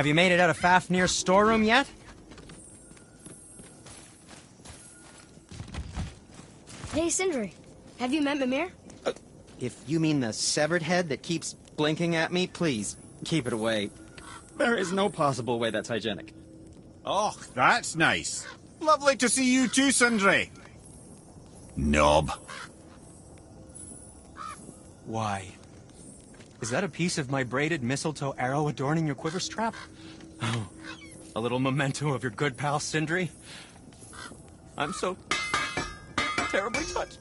Have you made it out of Fafnir's storeroom yet? Hey, Sindri. Have you met Mimir? If you mean the severed head that keeps blinking at me, please, keep it away. There is no possible way that's hygienic. Oh, that's nice. Lovely to see you too, Sindri. Knob. Why? Is that a piece of my braided mistletoe arrow adorning your quiver strap? Oh, a little memento of your good pal Sindri? I'm so terribly touched.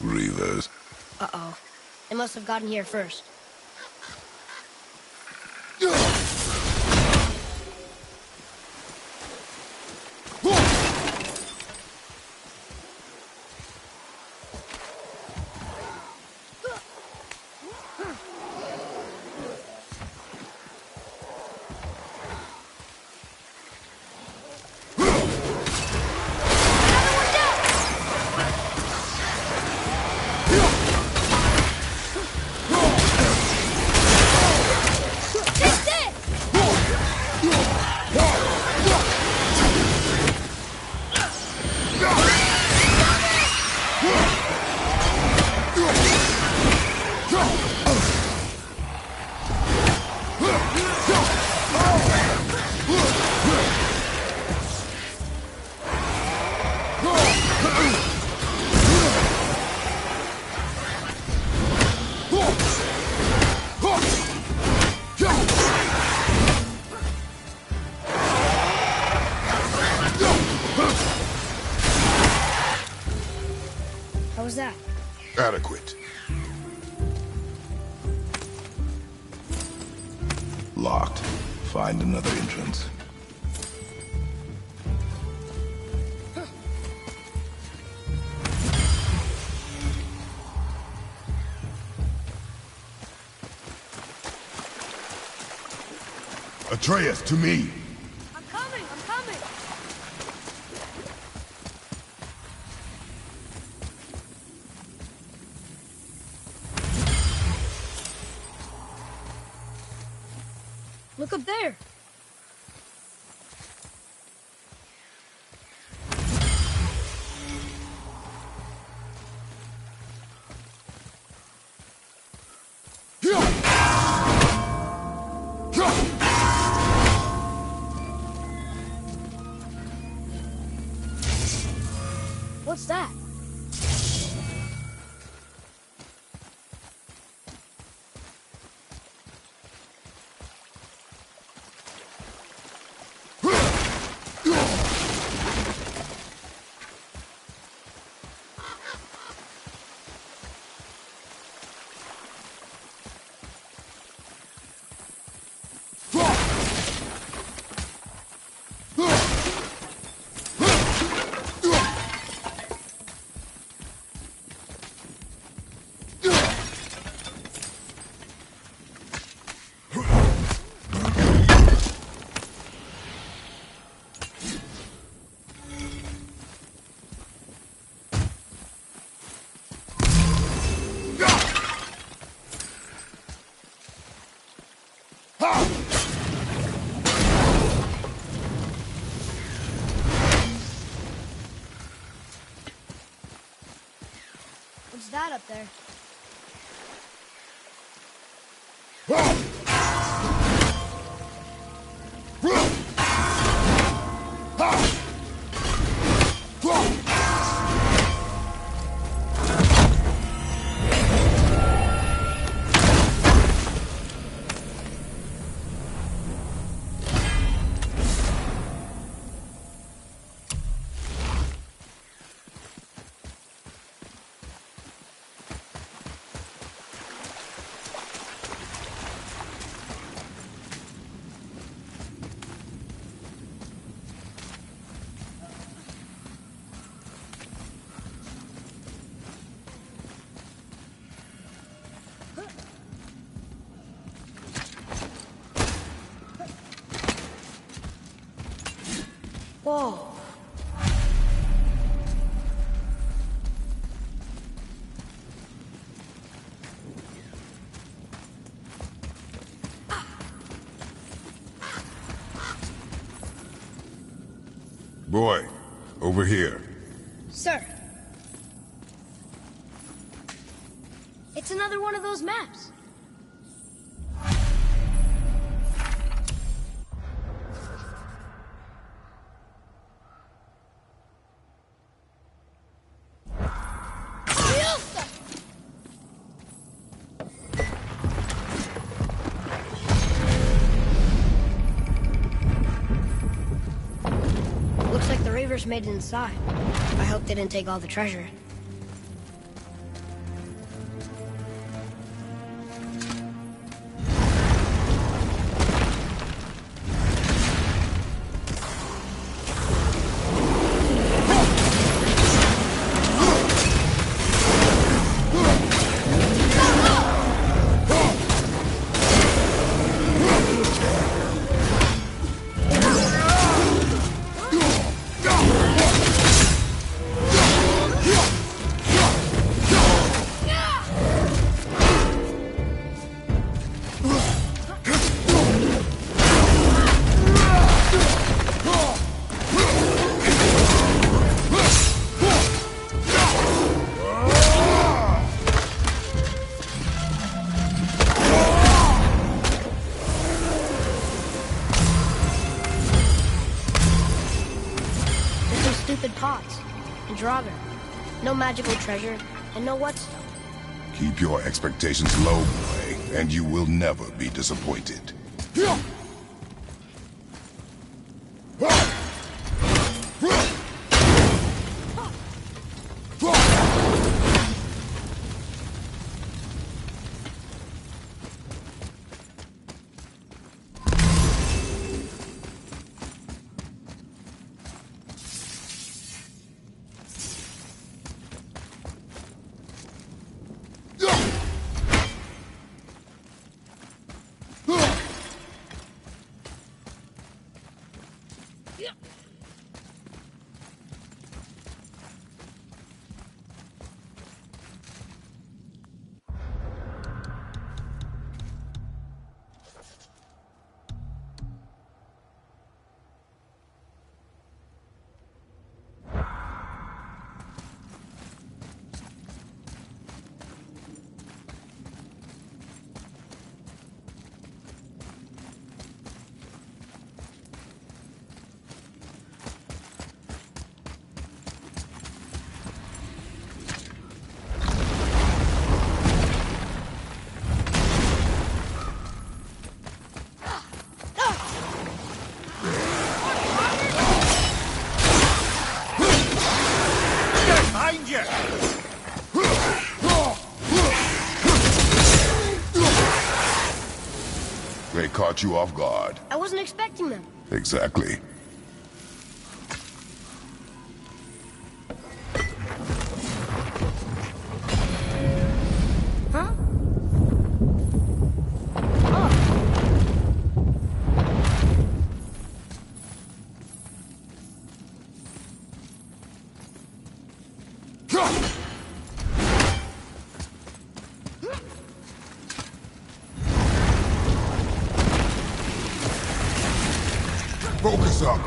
Reavers. Uh-oh. They must have gotten here first. How was that? Adequate. Locked. Find another entrance. Atreus, to me! I'm coming! I'm coming! Look up there! What's that? What's that up there? Whoa. Boy, over here. Sir. It's another one of those maps. Looks like the Reavers made it inside. I hope they didn't take all the treasure. Stupid pots and Draugr. No magical treasure and no whetstone. Keep your expectations low, boy, and you will never be disappointed. Behind you! They caught you off guard. I wasn't expecting them. Exactly. Huh? Oh. Focus up.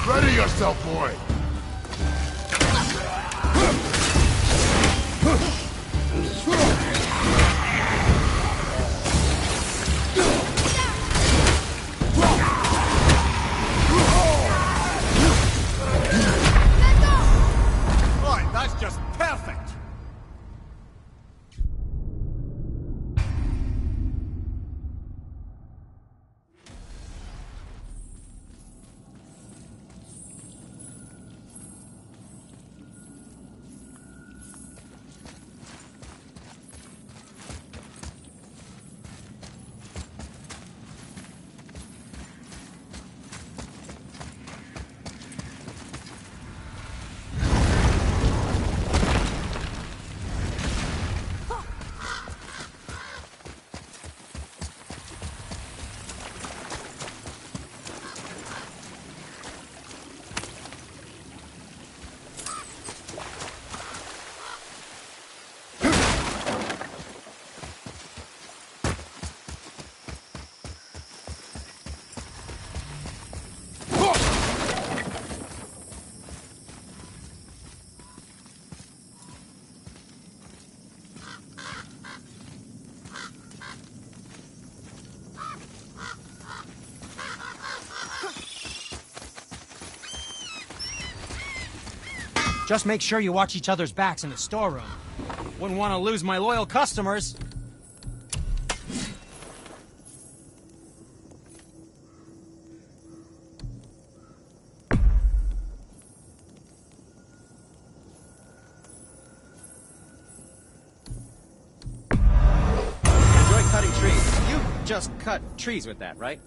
Ready yourself, boy! Just make sure you watch each other's backs in the storeroom. Wouldn't want to lose my loyal customers. Enjoy cutting trees. You just cut trees with that, right?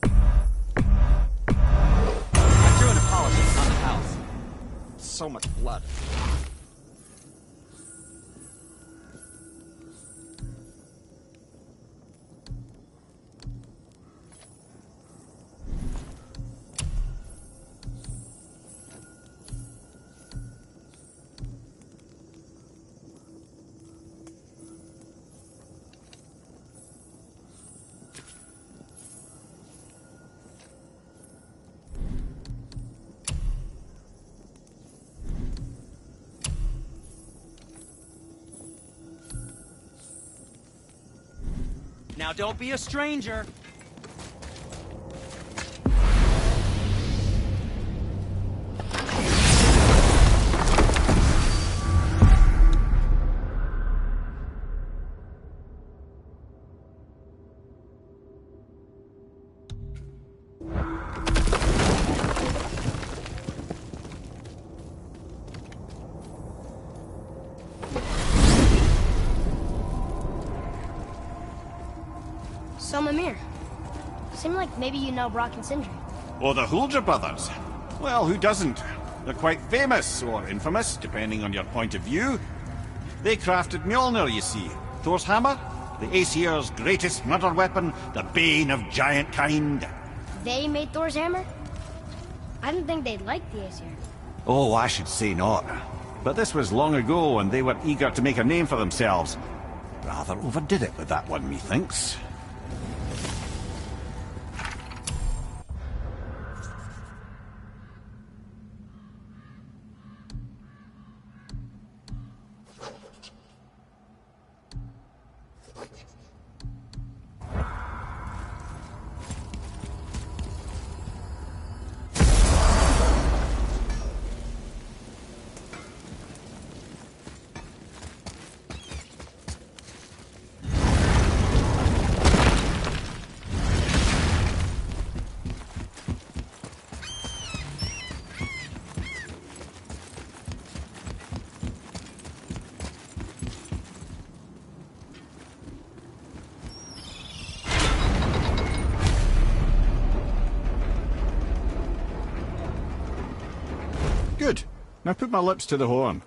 I threw in a polishing on the house. So much blood. Now don't be a stranger. So, Mimir, seemed like maybe you know Brock and Sindri. Oh, the Huldra brothers. Well, who doesn't? They're quite famous, or infamous, depending on your point of view. They crafted Mjolnir, you see. Thor's hammer, the Aesir's greatest murder weapon, the bane of giant kind. They made Thor's hammer? I didn't think they'd like the Aesir. Oh, I should say not. But this was long ago, and they were eager to make a name for themselves. Rather overdid it with that one, methinks. Good. Now put my lips to the horn.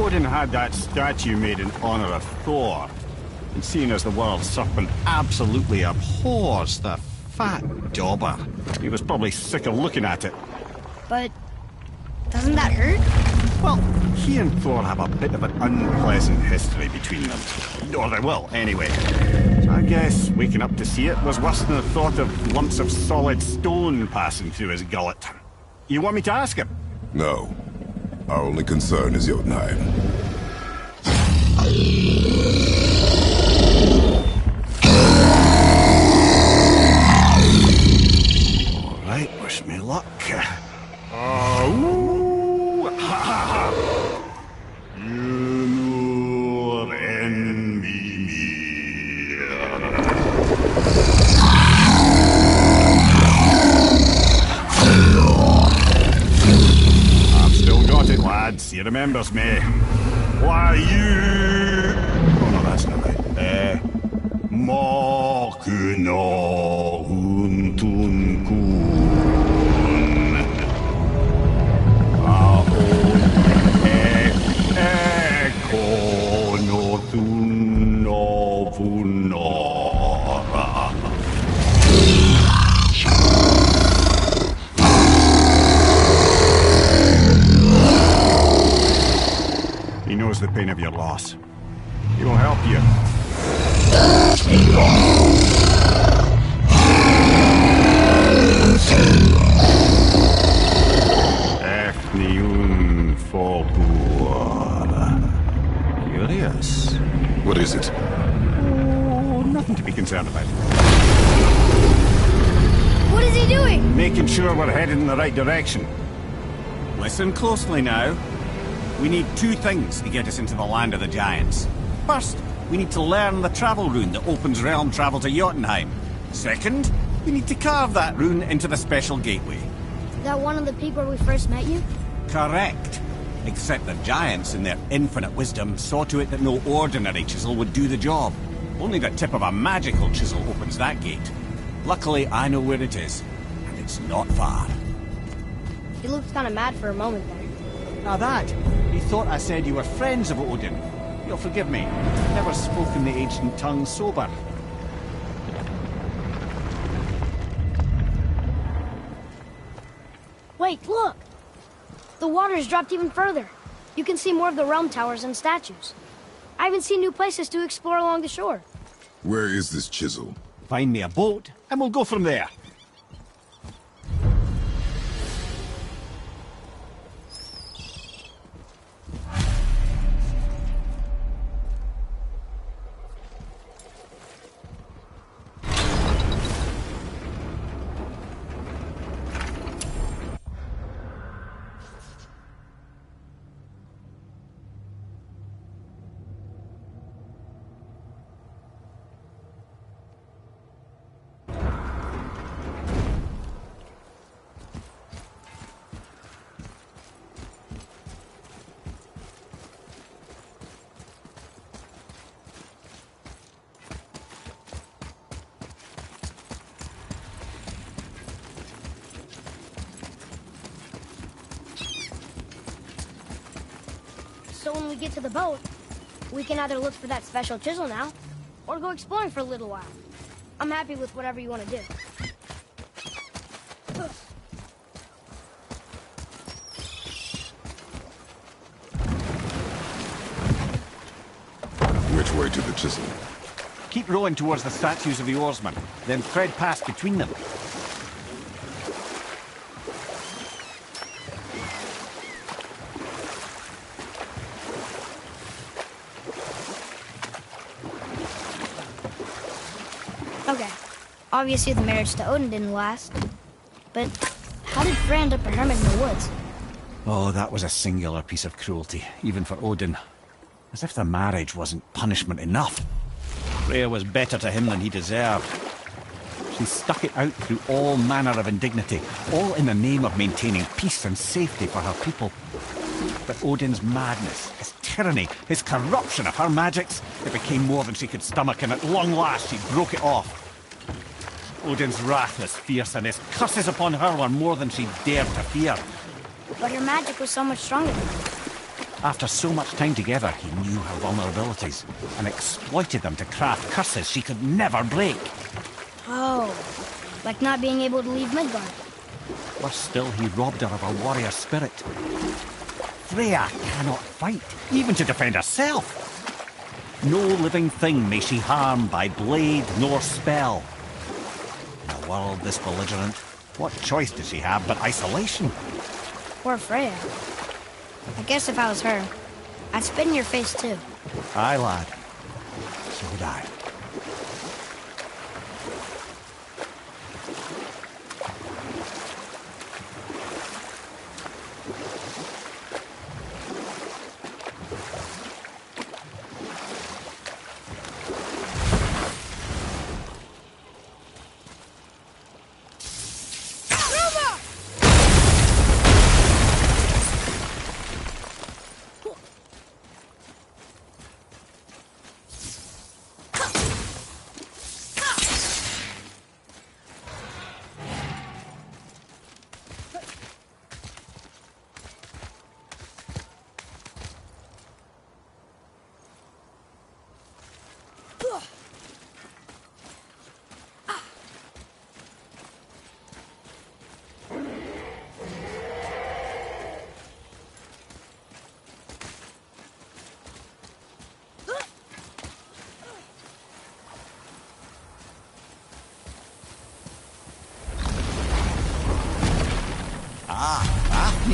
Odin had that statue made in honor of Thor. And seeing as the world serpent absolutely abhors the fat dauber, he was probably sick of looking at it. But doesn't that hurt? Well, he and Thor have a bit of an unpleasant history between them. Or they will, anyway. So I guess waking up to see it was worse than the thought of lumps of solid stone passing through his gullet. You want me to ask him? No. Our only concern is Jotunheim. All right, wish me luck. Ooh, ha, ha, ha. You envy me. I've still got it, lads. He remembers me. Why you? Oh no, that's not right. Makuna untun kun. Ekono tunno vunora. knows the pain of your loss. He will help you. Ethniun Folklore. Curious. What is it? Oh, nothing to be concerned about. What is he doing? Making sure we're headed in the right direction. Listen closely now. We need two things to get us into the land of the giants. First, we need to learn the travel rune that opens realm travel to Jotunheim. Second, we need to carve that rune into the special gateway. Is that one of the people we first met you? Correct. Except the giants, in their infinite wisdom, saw to it that no ordinary chisel would do the job. Only the tip of a magical chisel opens that gate. Luckily, I know where it is, and it's not far. He looked kind of mad for a moment there. Now that, he thought I said you were friends of Odin. You'll forgive me. Never spoken the ancient tongue sober. Wait, look! The water's dropped even further. You can see more of the realm towers and statues. I even see new places to explore along the shore. Where is this chisel? Find me a boat, and we'll go from there. So when we get to the boat, we can either look for that special chisel now, or go exploring for a little while. I'm happy with whatever you want to do. Which way to the chisel? Keep rowing towards the statues of the oarsmen, then thread past between them. Okay. Obviously the marriage to Odin didn't last. But how did Frey end up a hermit in the woods? Oh, that was a singular piece of cruelty, even for Odin. As if the marriage wasn't punishment enough. Freya was better to him than he deserved. She stuck it out through all manner of indignity, all in the name of maintaining peace and safety for her people. But Odin's madness, his tyranny, his corruption of her magics, it became more than she could stomach, and at long last she broke it off. Odin's wrath was fierce, and his curses upon her were more than she dared to fear. But her magic was so much stronger than him. After so much time together, he knew her vulnerabilities and exploited them to craft curses she could never break. Oh, like not being able to leave Midgard. Worse still, he robbed her of her warrior spirit. Freya cannot fight, even to defend herself. No living thing may she harm by blade nor spell. In a world this belligerent, what choice does she have but isolation? Poor Freya. I guess if I was her, I'd spit in your face too. Aye, lad. So would I.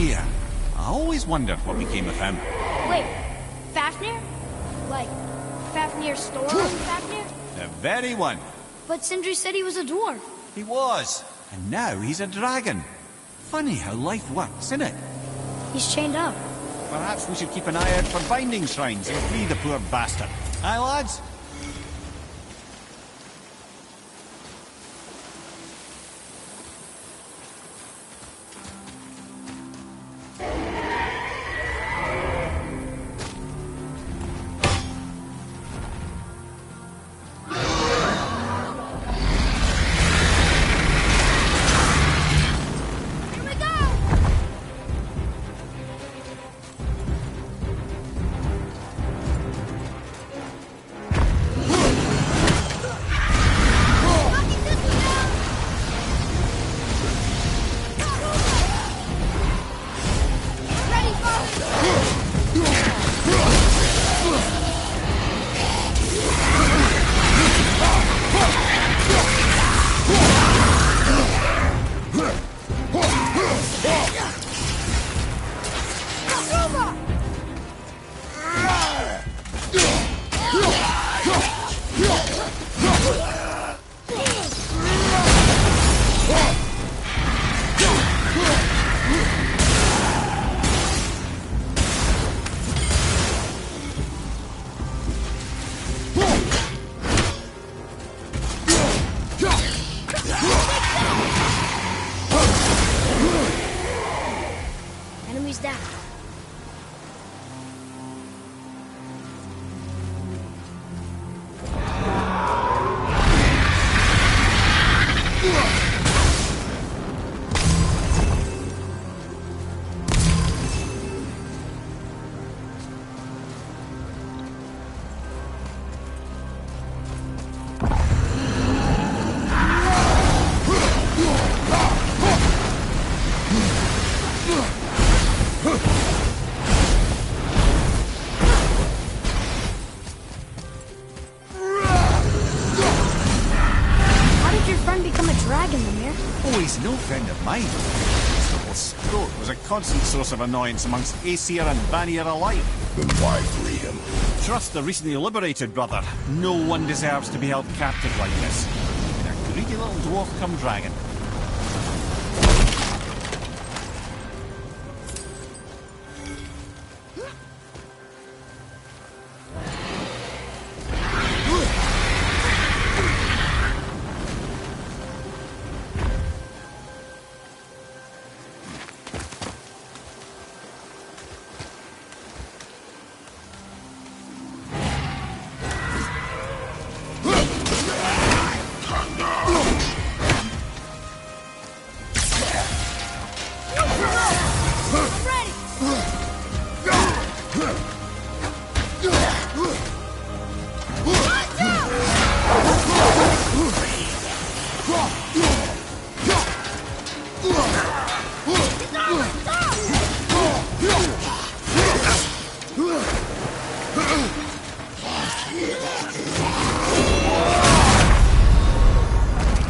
idea. I always wondered what became of him. Wait, Fafnir? Like, Fafnir's store on Fafnir? The very one. But Sindri said he was a dwarf. He was. And now he's a dragon. Funny how life works, isn't it? He's chained up. Perhaps we should keep an eye out for binding shrines and free the poor bastard. Aye, lads? Here we go! Knocking this one down! Ready, father! Akuma! Enemies down. How did your friend become a dragon, Mimir? Oh, he's no friend of mine. This little scrote was a constant source of annoyance amongst Aesir and Vanir alike. Then why free him? Trust the recently liberated brother. No one deserves to be held captive like this. And a greedy little dwarf come dragon.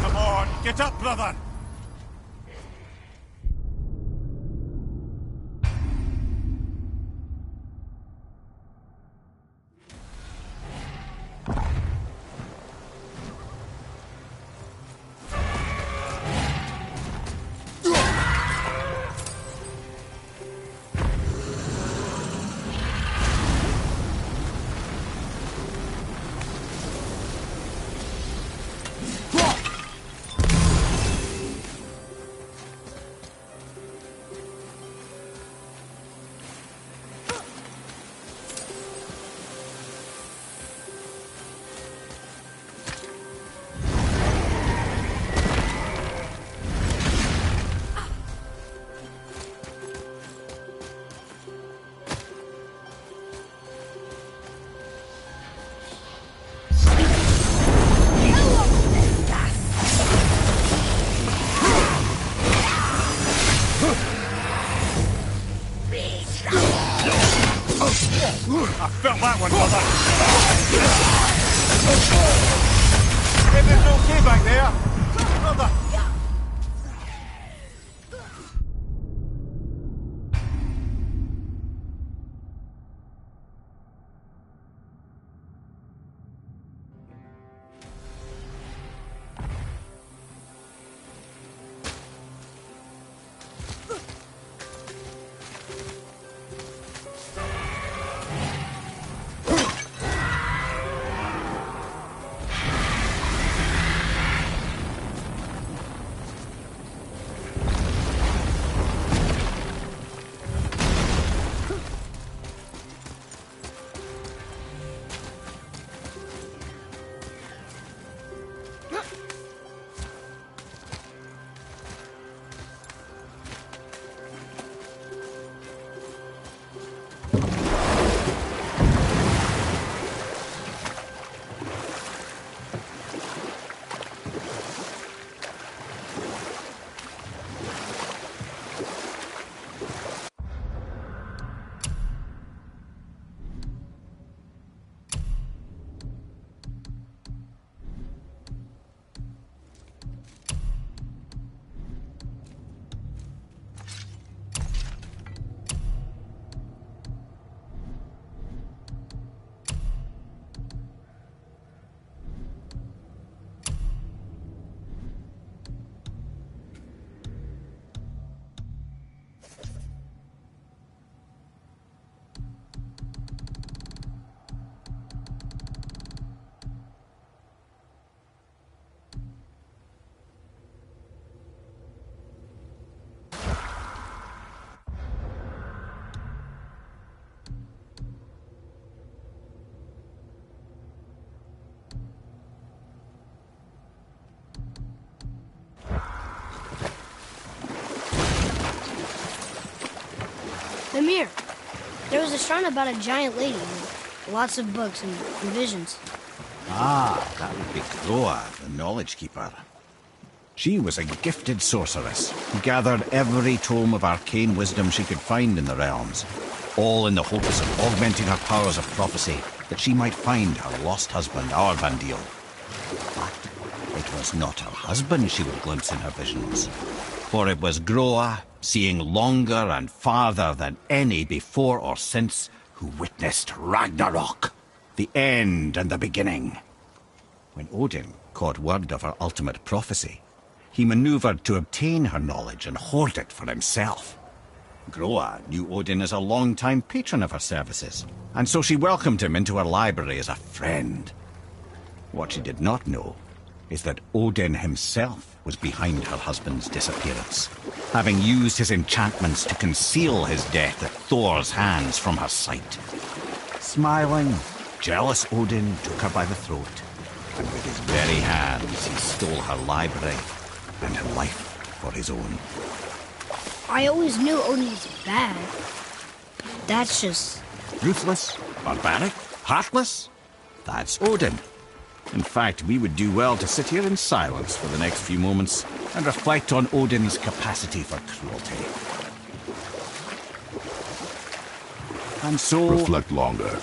Come on, get up, brother! I felt that one, brother. Everything's okay back there? Brother. Mimir. There was a shrine about a giant lady with lots of books and visions. Ah, that would be Groa, the Knowledge Keeper. She was a gifted sorceress who gathered every tome of arcane wisdom she could find in the realms, all in the hopes of augmenting her powers of prophecy, that she might find her lost husband, Aurvandil. But it was not her husband she would glimpse in her visions, for it was Groa, seeing longer and farther than any before or since, who witnessed Ragnarok, the end and the beginning. When Odin caught word of her ultimate prophecy, he maneuvered to obtain her knowledge and hoard it for himself. Groa knew Odin as a long-time patron of her services, and so she welcomed him into her library as a friend. What she did not know is that Odin himself was behind her husband's disappearance, having used his enchantments to conceal his death at Thor's hands from her sight. Smiling, jealous Odin took her by the throat, and with his very hands he stole her library and her life for his own. I always knew Odin was bad. That's just... Ruthless, barbaric, heartless? That's Odin. In fact, we would do well to sit here in silence for the next few moments and reflect on Odin's capacity for cruelty. And so... Reflect longer.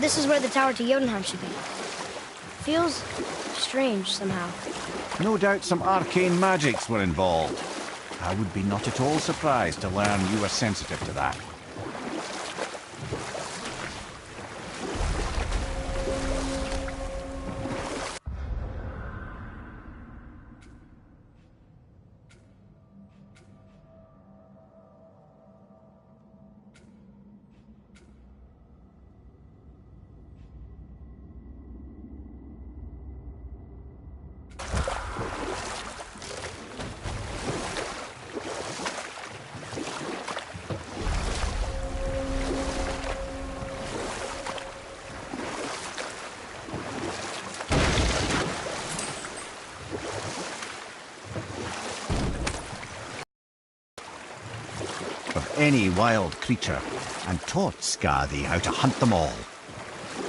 this is where the tower to Jotunheim should be. Feels strange somehow. No doubt some arcane magics were involved. I would be not at all surprised to learn you were sensitive to that. Of any wild creature, and taught Skadi how to hunt them all.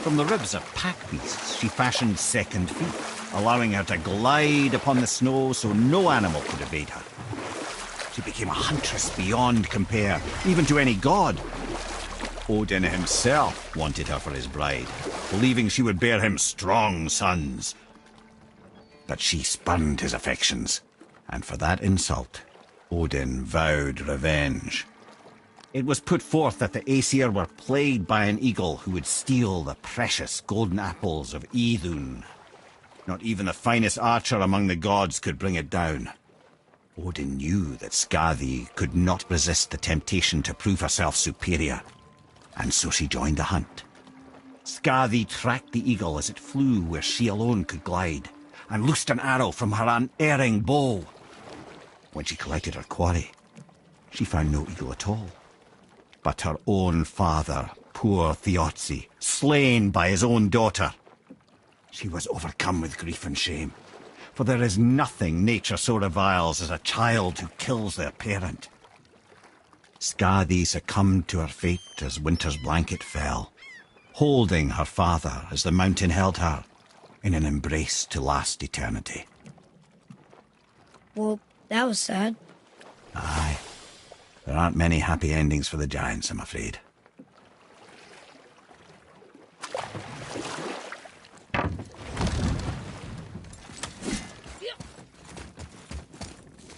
From the ribs of pack beasts, she fashioned second feet, allowing her to glide upon the snow so no animal could evade her. She became a huntress beyond compare, even to any god. Odin himself wanted her for his bride, believing she would bear him strong sons. But she spurned his affections, and for that insult, Odin vowed revenge. It was put forth that the Aesir were plagued by an eagle who would steal the precious golden apples of Idun. Not even the finest archer among the gods could bring it down. Odin knew that Skadi could not resist the temptation to prove herself superior, and so she joined the hunt. Skadi tracked the eagle as it flew where she alone could glide, and loosed an arrow from her unerring bow. When she collected her quarry, she found no eagle at all, but her own father, poor Thiazi, slain by his own daughter. She was overcome with grief and shame, for there is nothing nature so reviles as a child who kills their parent. Skadi succumbed to her fate as winter's blanket fell, holding her father as the mountain held her in an embrace to last eternity. Well, that was sad. Aye. There aren't many happy endings for the giants, I'm afraid.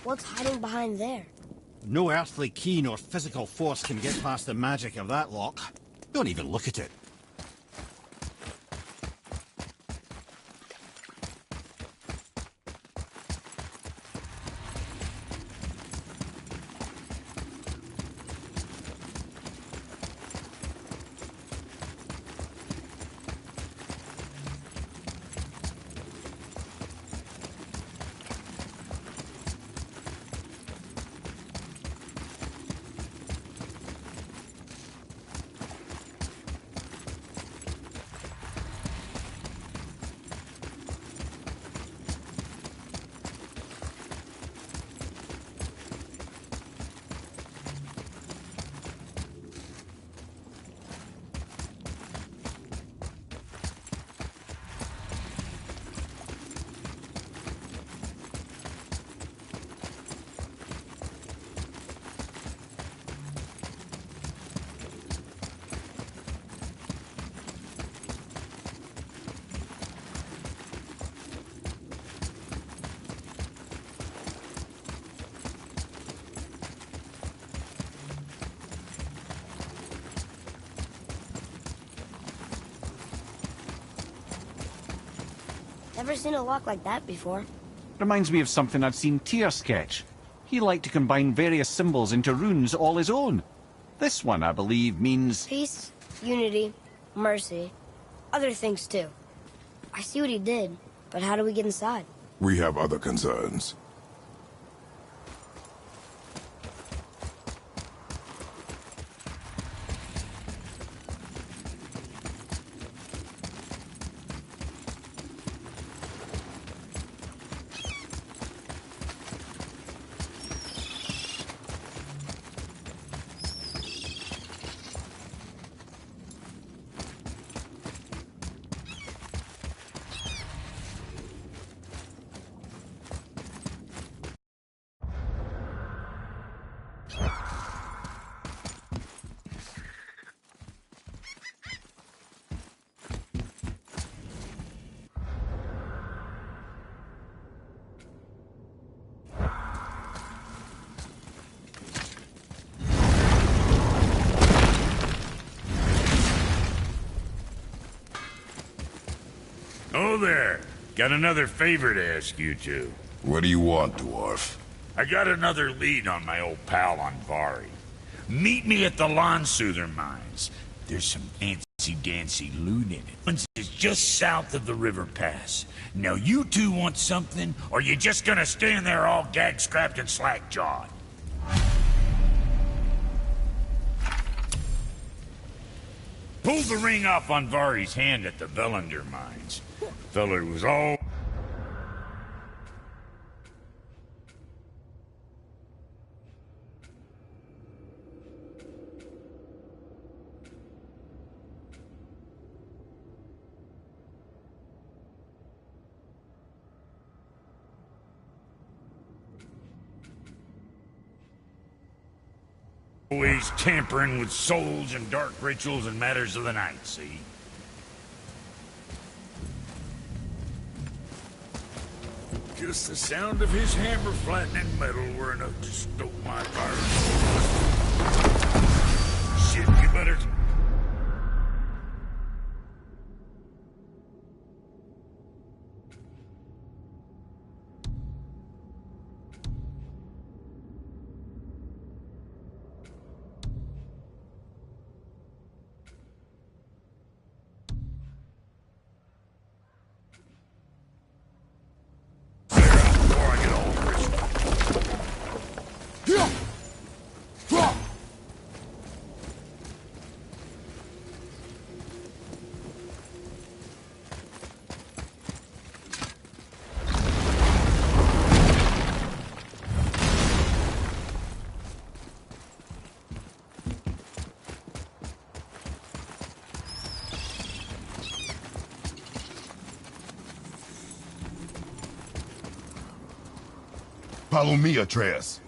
What's hiding behind there? No earthly key nor physical force can get past the magic of that lock. Don't even look at it. Never seen a lock like that before. Reminds me of something I'd seen Tyr sketch. He liked to combine various symbols into runes all his own. This one, I believe, means... Peace, unity, mercy, other things too. I see what he did, but how do we get inside? We have other concerns. Hello there. Got another favor to ask you two. What do you want, dwarf? I got another lead on my old pal Andvari. Meet me at the Lawnsoother mines. There's some fancy-dancy loot in it. It's just south of the river pass. Now you two want something, or you just gonna stand there all gag-scrapped and slack-jawed? Pulled the ring off Andvari's hand at the Velander mines. Feller was all... always tampering with souls and dark rituals and matters of the night, see? Just the sound of his hammer flattening metal were enough to stoke my fire. Shit, you better... Follow me, Atreus.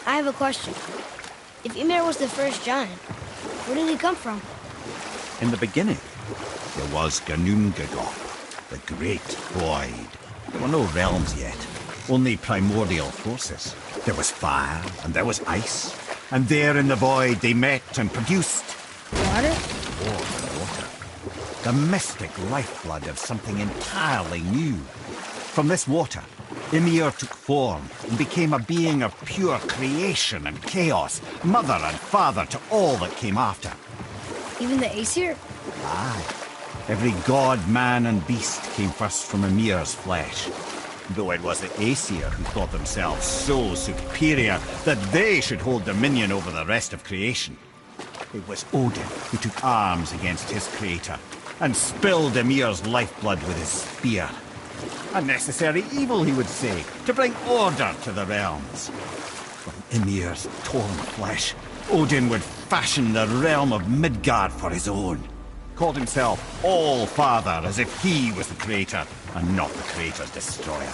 I have a question. If Ymir was the first giant, where did he come from? In the beginning, there was Ginnungagap, the Great Void. There were no realms yet, only primordial forces. There was fire, and there was ice. And there in the void they met and produced... Water? Water. The mystic lifeblood of something entirely new. From this water, Ymir took form and became a being of pure creation and chaos, mother and father to all that came after. Even the Aesir? Aye. Every god, man and beast came first from Ymir's flesh. Though it was the Aesir who thought themselves so superior that they should hold dominion over the rest of creation. It was Odin who took arms against his creator and spilled Ymir's lifeblood with his spear. A necessary evil, he would say, to bring order to the realms. From Ymir's torn flesh, Odin would fashion the realm of Midgard for his own. Called himself All-Father, as if he was the creator and not the creator's destroyer.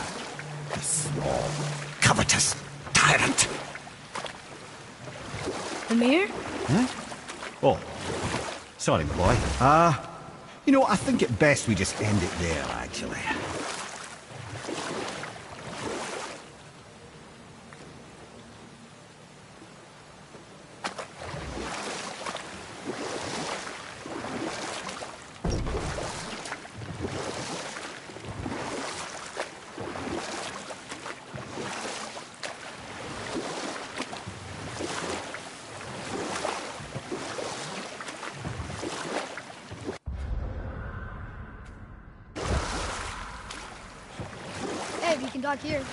The small, covetous tyrant. Ymir? Huh? Oh, sorry, my boy. I think it best we just end it there, actually. dock here.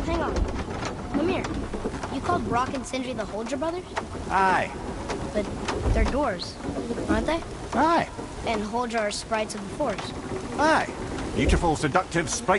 Hang on. Mimir, you called Brock and Sindri the Holger brothers? Aye. But they're doors, aren't they? Aye. And Holger are sprites of the forest. Aye. Beautiful, seductive, sprite